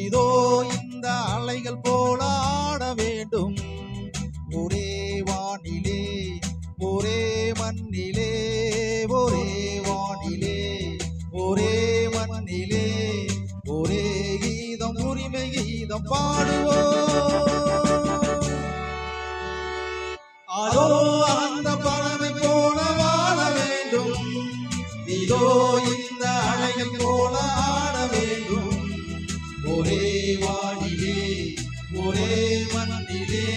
இதோ இந்த அலைகள் போல ஆட வேண்டும். ஒரே வானிலே ஒரே மண்ணிலே, ஒரே வானிலே ஒரே மண்ணிலே, ஒரே கீதம் உரிமை கீதம் பாடுவோம். அதோ அந்த பறவை போல வாழ வேண்டும். இதோ இந்த அலைகள் போல ஆட வேண்டும். ஒரே வானிலே ஒரே மண்ணிலே,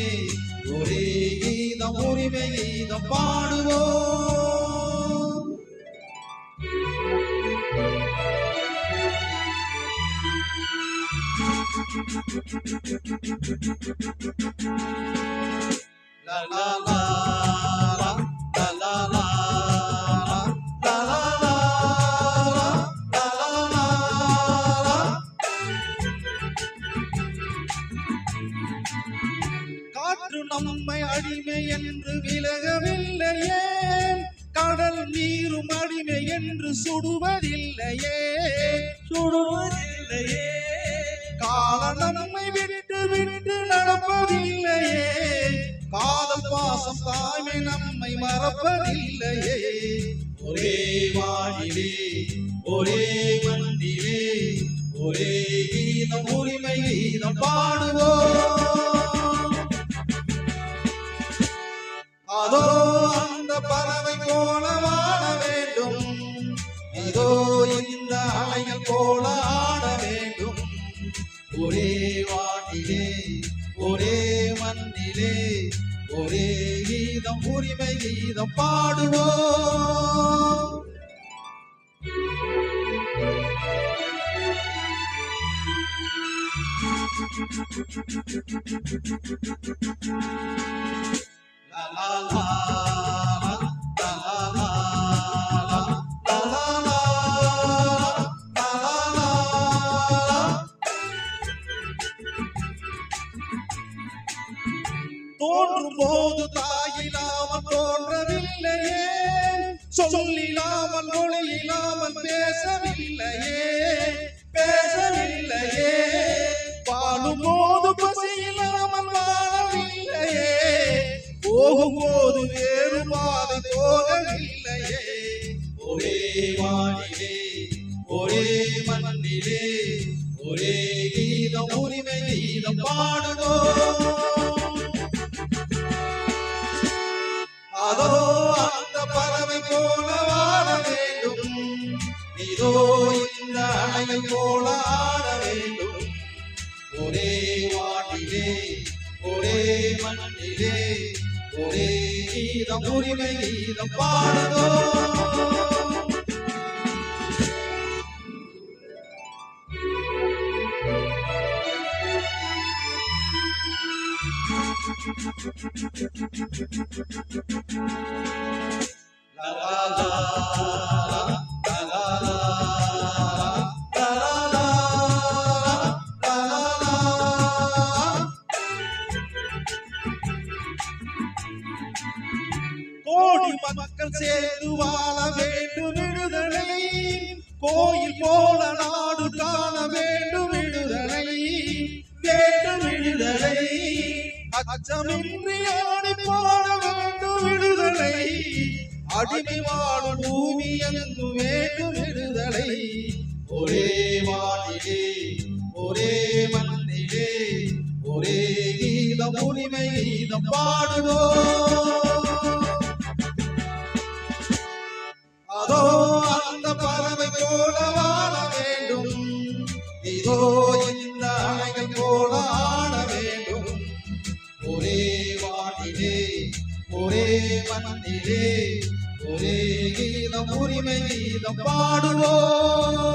ஒரே கீதம் உரிமை கீதம் பாடுவோம். லா லா லா லா லா லா நம்மை அடிமை என்று விலகவில்லையே, கடல் நீரும் அடிமை என்று சுடுவதில்லையே, காலம் நம்மை விட்டு விட்டு நடப்பதில்லையே, காதல் பாசம் தாய்மை நம்மை மறப்பதில்லையே. ஒரே வானிலே ஒரே மண்ணிலே, ஒரே கீதம் உரிமை கீதம் பாடுவோம். அதோ அந்த பறவை போல வாழ வேண்டும். இதோ இந்த அலைகள் போல ஆட வேண்டும். ஒரே வானிலே ஒரே மண்ணிலே, ஒரே கீதம் உரிமை கீதம் பாடுவோம். தோன்றும் போது தாயிலாமல் தோன்றவில்லையே, சொல்லிலாமல் மொழியிலாமல் பேசவில்லையே, வாழும் போது பசியிலாமல் வாழவில்லையே, போகும்போது வேறு பாதை போகவில்லையே. ஒரே வானிலே ஒரே மண்ணிலே, ஒரே கீதம் உரிமை கீதம் பாடுவோம். அதோ அந்த பறவை போல வாழ வேண்டும். இதோ இந்த அலை போல ஆட வேண்டும். ஒரே வானிலே ஒரே மண்ணிலே, ஒரே கீதம் உரிமை கீதம் பாடுவோம். La la la la la la கோடி மக்கள் சேர்ந்து வாழ வேண்டும் விடுதலை, கோயில் போல நாடு காண வேண்டும் விடுதலை, வேண்டும் விடுதலை, அச்சமின்றி ஆடி பாட வேண்டும் விடுதலை, அடிமை வாழும் பூமி என்று வேண்டும் விடுதலை. ஒரே வானிலே ஒரே மண்ணிலே, ஒரே கீதம் உரிமை கீதம் பாடுவோம். அதோ அந்த பறவை போல வாழ வேண்டும். இதோ இந்த அலைகள் போல ஆட வேண்டும். ஒரே வானிலே ஒரே மண்ணிலே, ஒரே கீதம் உரிமை கீதம் பாடுவோம்.